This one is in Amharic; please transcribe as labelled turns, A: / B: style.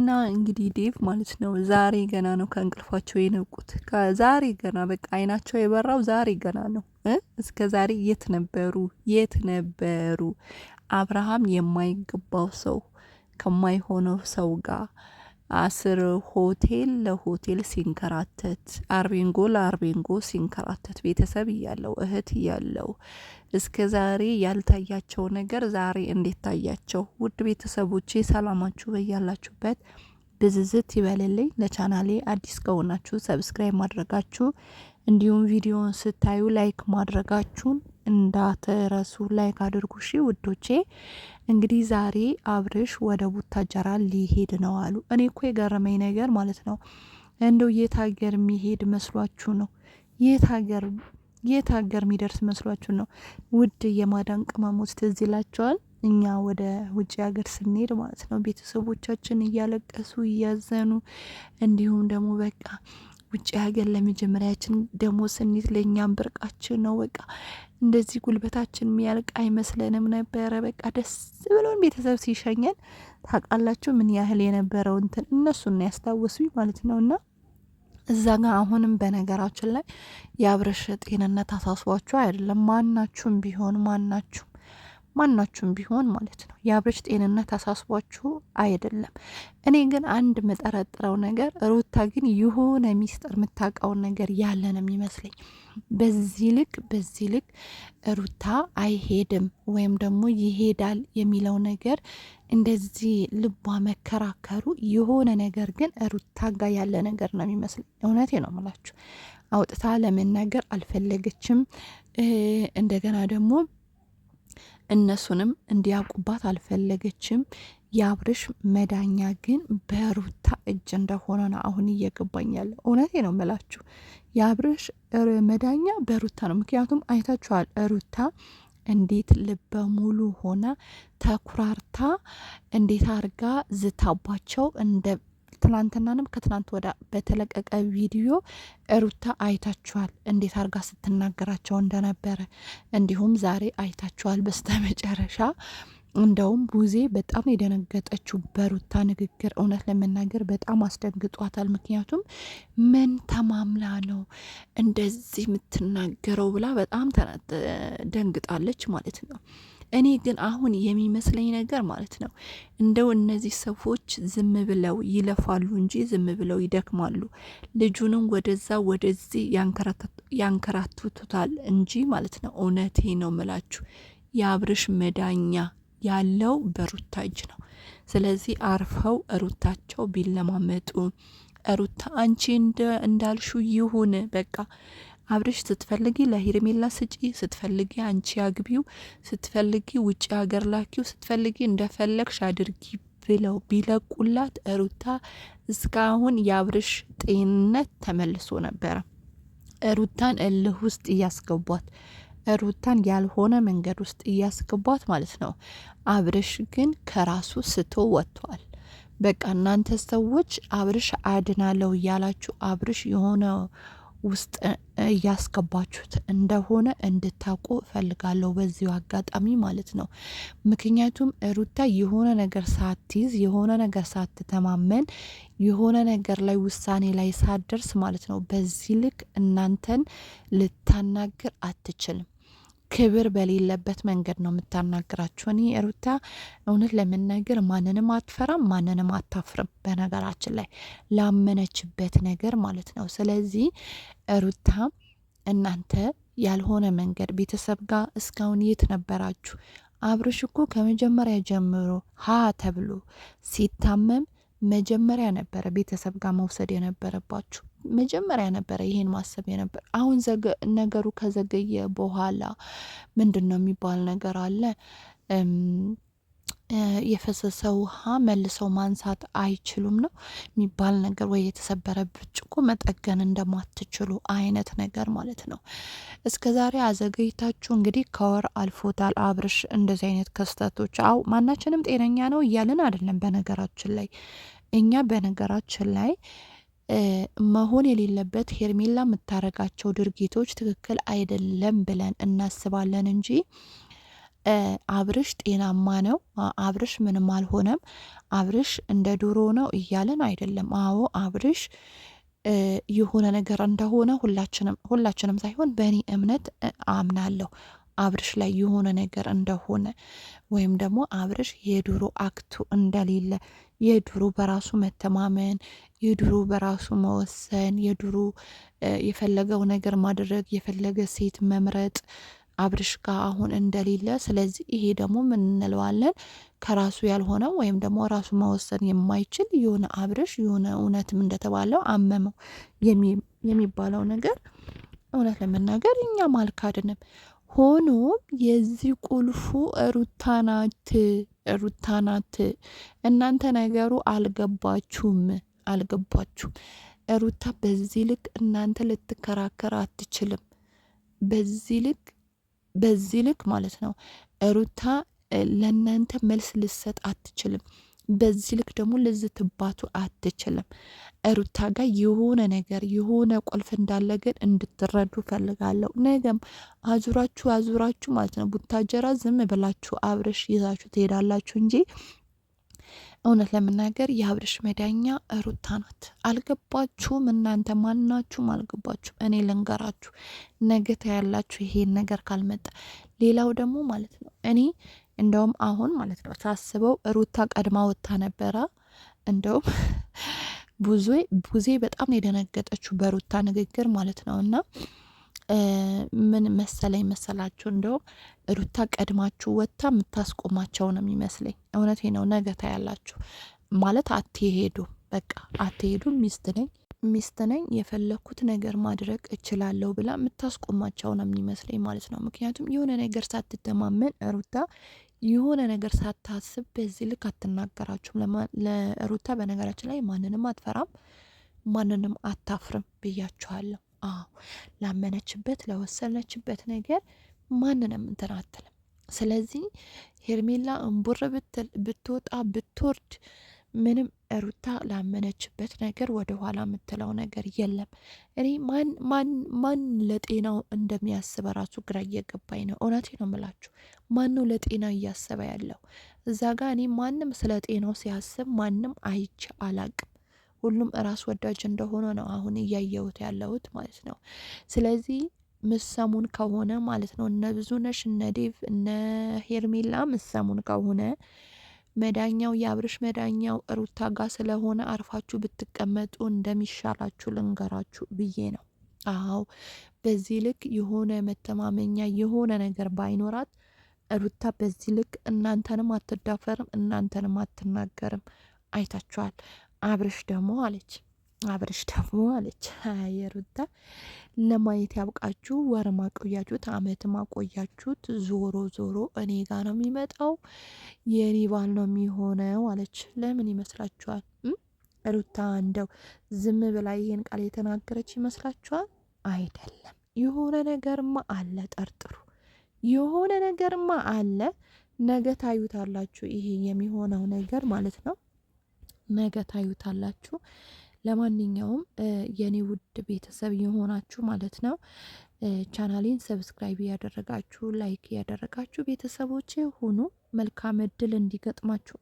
A: እና እንግዲህ ዴቭ ማለት ነው ዛሬ ገና ነው ከእንቅልፋቸው የነቁት። ዛሬ ገና በቃ አይናቸው የበራው ዛሬ ገና ነው። እስከ ዛሬ የት ነበሩ? የት ነበሩ? አብርሃም የማይገባው ሰው ከማይሆነው ሰው ጋር አስር ሆቴል ለሆቴል ሲንከራተት፣ አርቤንጎ ለአርቤንጎ ሲንከራተት፣ ቤተሰብ እያለው እህት እያለው እስከ ዛሬ ያልታያቸው ነገር ዛሬ እንዴት ታያቸው? ውድ ቤተሰቦቼ ሰላማችሁ በያላችሁበት ብዝዝት ይበልልኝ። ለቻናሌ አዲስ ከሆናችሁ ሰብስክራይብ ማድረጋችሁ እንዲሁም ቪዲዮውን ስታዩ ላይክ ማድረጋችሁን እንዳትረሱ። ላይክ አድርጉ እሺ ውዶቼ። እንግዲህ ዛሬ አብርሽ ወደ ቡታጀራ ሊሄድ ነው አሉ። እኔ እኮ የገረመኝ ነገር ማለት ነው እንደው የት ሀገር የሚሄድ መስሏችሁ ነው? የት ሀገር የሚደርስ መስሏችሁ ነው? ውድ የማዳን ቅመሞች ትዝ ይላቸዋል። እኛ ወደ ውጭ ሀገር ስንሄድ ማለት ነው ቤተሰቦቻችን እያለቀሱ እያዘኑ፣ እንዲሁም ደግሞ በቃ ውጭ ሀገር ለመጀመሪያችን ደግሞ ስንይዝ ለእኛም ብርቃችን ነው። በቃ እንደዚህ ጉልበታችን የሚያልቅ አይመስለንም ነበረ። በቃ ደስ ብሎን ቤተሰብ ሲሸኘን ታውቃላችሁ ምን ያህል የነበረው እንትን እነሱን ያስታወሱኝ ማለት ነው። እና እዛ ጋር አሁንም በነገራችን ላይ የአብርሽ ጤንነት አሳስቧችሁ አይደለም። ማናችሁም ቢሆን ማለት ነው የአብርሽ ጤንነት አሳስቧችሁ አይደለም። እኔ ግን አንድ መጠረጥረው ነገር ሩታ ግን የሆነ ሚስጥር የምታውቀውን ነገር ያለ ነው የሚመስለኝ። በዚህ ልክ ሩታ አይሄድም ወይም ደግሞ ይሄዳል የሚለው ነገር እንደዚህ ልቧ መከራከሩ የሆነ ነገር ግን ሩታ ጋር ያለ ነገር ነው የሚመስለኝ። እውነቴ ነው የምላችሁ። አውጥታ ለመናገር አልፈለገችም። እንደገና ደግሞ እነሱንም እንዲያውቁባት አልፈለገችም። የአብርሽ መዳኛ ግን በሩታ እጅ እንደሆነ ነው አሁን እየገባኝ ያለው። እውነቴ ነው የምላችሁ የአብርሽ መዳኛ በሩታ ነው። ምክንያቱም አይታችኋል ሩታ እንዴት ልበ ሙሉ ሆና ተኩራርታ እንዴት አርጋ ዝታባቸው እንደ ትናንትናንም ከትናንት ወዳ በተለቀቀ ቪዲዮ ሩታ አይታችኋል እንዴት አርጋ ስትናገራቸው እንደነበረ። እንዲሁም ዛሬ አይታችኋል በስተመጨረሻ እንደውም ቡዜ በጣም የደነገጠችው በሩታ ንግግር። እውነት ለመናገር በጣም አስደንግጧታል። ምክንያቱም ምን ተማምላ ነው እንደዚህ የምትናገረው ብላ በጣም ደንግጣለች ማለት ነው። እኔ ግን አሁን የሚመስለኝ ነገር ማለት ነው እንደው እነዚህ ሰዎች ዝም ብለው ይለፋሉ እንጂ ዝም ብለው ይደክማሉ። ልጁንም ወደዛ ወደዚህ ያንከራትቱታል እንጂ ማለት ነው። እውነቴ ነው ምላችሁ የአብርሽ መዳኛ ያለው በሩታ እጅ ነው። ስለዚህ አርፈው ሩታቸው ቢለማመጡ፣ ሩታ አንቺ እንዳልሹ ይሁን በቃ አብርሽ ስትፈልጊ ለሄርሜላ ስጪ፣ ስትፈልጊ አንቺ አግቢው፣ ስትፈልጊ ውጭ ሀገር ላኪው፣ ስትፈልጊ እንደፈለግሽ አድርጊ ብለው ቢለቁላት ሩታ እስካሁን የአብርሽ ጤንነት ተመልሶ ነበረ። ሩታን እልህ ውስጥ እያስገቧት፣ ሩታን ያልሆነ መንገድ ውስጥ እያስገቧት ማለት ነው። አብርሽ ግን ከራሱ ስቶ ወጥቷል። በቃ እናንተ ሰዎች አብርሽ አድናለው እያላችሁ አብርሽ የሆነ ውስጥ እያስገባችሁት እንደሆነ እንድታውቁ እፈልጋለሁ በዚሁ አጋጣሚ ማለት ነው። ምክንያቱም ሩታ የሆነ ነገር ሳትይዝ፣ የሆነ ነገር ሳትተማመን፣ የሆነ ነገር ላይ ውሳኔ ላይ ሳትደርስ ማለት ነው በዚህ ልክ እናንተን ልታናግር አትችልም። ክብር በሌለበት መንገድ ነው የምታናግራችሁ። እኔ ሩታ እውነት ለመናገር ማንንም አትፈራም፣ ማንንም አታፍርም። በነገራችን ላይ ላመነችበት ነገር ማለት ነው። ስለዚህ ሩታ እናንተ ያልሆነ መንገድ ቤተሰብ ጋር እስካሁን የት ነበራችሁ? አብርሽ እኮ ከመጀመሪያ ጀምሮ ተብሎ ሲታመም መጀመሪያ ነበረ ቤተሰብ ጋር መውሰድ የነበረባችሁ። መጀመሪያ ነበረ ይሄን ማሰብ የነበር። አሁን ነገሩ ከዘገየ በኋላ ምንድን ነው የሚባል ነገር አለ፣ የፈሰሰ ውሃ መልሰው ማንሳት አይችሉም ነው የሚባል ነገር፣ ወይ የተሰበረ ብርጭቆ መጠገን እንደማትችሉ አይነት ነገር ማለት ነው። እስከ ዛሬ አዘገይታችሁ እንግዲህ ከወር አልፎታል አብርሽ። እንደዚህ አይነት ክስተቶች ማናችንም ጤነኛ ነው እያልን አይደለም። በነገራችን ላይ እኛ በነገራችን ላይ መሆን የሌለበት ሄርሜላ የምታረጋቸው ድርጊቶች ትክክል አይደለም ብለን እናስባለን እንጂ አብርሽ ጤናማ ነው፣ አብርሽ ምንም አልሆነም፣ አብርሽ እንደ ድሮ ነው እያለን አይደለም። አዎ አብርሽ የሆነ ነገር እንደሆነ ሁላችንም ሳይሆን በእኔ እምነት አምናለሁ አብርሽ ላይ የሆነ ነገር እንደሆነ ወይም ደግሞ አብርሽ የድሮ አክቱ እንደሌለ የድሮ በራሱ መተማመን የድሮ በራሱ መወሰን የድሮ የፈለገው ነገር ማድረግ የፈለገ ሴት መምረጥ አብርሽ ጋር አሁን እንደሌለ። ስለዚህ ይሄ ደግሞ ምን እንለዋለን? ከራሱ ያልሆነው ወይም ደግሞ ራሱ መወሰን የማይችል የሆነ አብርሽ የሆነ እውነትም እንደተባለው አመመው የሚባለው ነገር እውነት ለመናገር እኛም አልካድንም። ሆኖም የዚህ ቁልፉ ሩታ ናት። እናንተ ነገሩ አልገባችሁም። ሩታ በዚህ ልክ እናንተ ልትከራከር አትችልም። በዚህ ልክ ማለት ነው ሩታ ለእናንተ መልስ ልሰጥ አትችልም። በዚህ ልክ ደግሞ ልዝትባቱ አትችልም። ሩታ ጋር የሆነ ነገር የሆነ ቁልፍ እንዳለ ግን እንድትረዱ ፈልጋለሁ። ነገም አዙራችሁ ማለት ነው ቡታጀራ ዝም ብላችሁ አብርሽ ይዛችሁ ትሄዳላችሁ እንጂ እውነት ለመናገር የአብርሽ መዳኛ ሩታ ናት። አልገባችሁም? እናንተ ማናችሁም አልገባችሁም። እኔ ልንገራችሁ፣ ነገ ታያላችሁ ይሄን ነገር ካልመጣ። ሌላው ደግሞ ማለት ነው እኔ እንደውም አሁን ማለት ነው ሳስበው ሩታ ቀድማ ወጥታ ነበረ። እንደውም ቡዜ በጣም ነው የደነገጠችው በሩታ ንግግር ማለት ነው። እና ምን መሰላችሁ እንደውም ሩታ ቀድማችሁ ወጥታ የምታስቆማቸው ነው የሚመስለኝ። እውነቴ ነው። ነገ ታያላችሁ ማለት አትሄዱ፣ በቃ አትሄዱ፣ ሚስት ነኝ የፈለኩት ነገር ማድረግ እችላለሁ ብላ የምታስቆማቸው ነው የሚመስለኝ ማለት ነው። ምክንያቱም የሆነ ነገር ሳትተማመን ሩታ የሆነ ነገር ሳታስብ በዚህ ልክ አትናገራችሁም። ለሩታ በነገራችን ላይ ማንንም አትፈራም፣ ማንንም አታፍርም ብያችኋለሁ። አዎ ላመነችበት ለወሰነችበት ነገር ማንንም እንትን አትልም። ስለዚህ ሄርሜላ እምቡር ብትወጣ ብትወርድ ምንም ሩታ ላመነችበት ነገር ወደ ኋላ የምትለው ነገር የለም። እኔ ማን ለጤናው እንደሚያስበ ራሱ ግራ እየገባኝ ነው። እውነቴ ነው የምላችሁ። ማን ነው ለጤናው እያሰበ ያለው እዛ ጋ? እኔ ማንም ስለ ጤናው ሲያስብ ማንም አይቼ አላቅም። ሁሉም ራስ ወዳጅ እንደሆነ ነው አሁን እያየሁት ያለሁት ማለት ነው። ስለዚህ ምሰሙን ከሆነ ማለት ነው እነ ብዙነሽ እነ ዴቭ እነ ሄርሜላ ምሰሙን ከሆነ መዳኛው የአብርሽ መዳኛው ሩታ ጋር ስለሆነ አርፋችሁ ብትቀመጡ እንደሚሻላችሁ ልንገራችሁ ብዬ ነው። አዎ በዚህ ልክ የሆነ መተማመኛ የሆነ ነገር ባይኖራት ሩታ በዚህ ልክ እናንተንም አትዳፈርም፣ እናንተንም አትናገርም። አይታችኋል። አብርሽ ደግሞ አለች የሩታ ለማየት ያብቃችሁ። ወር ማቆያችሁት፣ አመት ማቆያችሁት፣ ዞሮ እኔ ጋ ነው የሚመጣው፣ የኔ ባል ነው የሚሆነው አለች። ለምን ይመስላችኋል? ሩታ እንደው ዝም ብላ ይሄን ቃል የተናገረች ይመስላችኋል? አይደለም። የሆነ ነገርማ አለ፣ ጠርጥሩ። የሆነ ነገርማ አለ። ነገ ታዩታላችሁ። ይሄ የሚሆነው ነገር ማለት ነው። ነገ ታዩታላችሁ። ለማንኛውም የኔ ውድ ቤተሰብ የሆናችሁ ማለት ነው ቻናሌን ሰብስክራይብ ያደረጋችሁ ላይክ ያደረጋችሁ ቤተሰቦች ሁኑ። መልካም እድል እንዲገጥማችሁ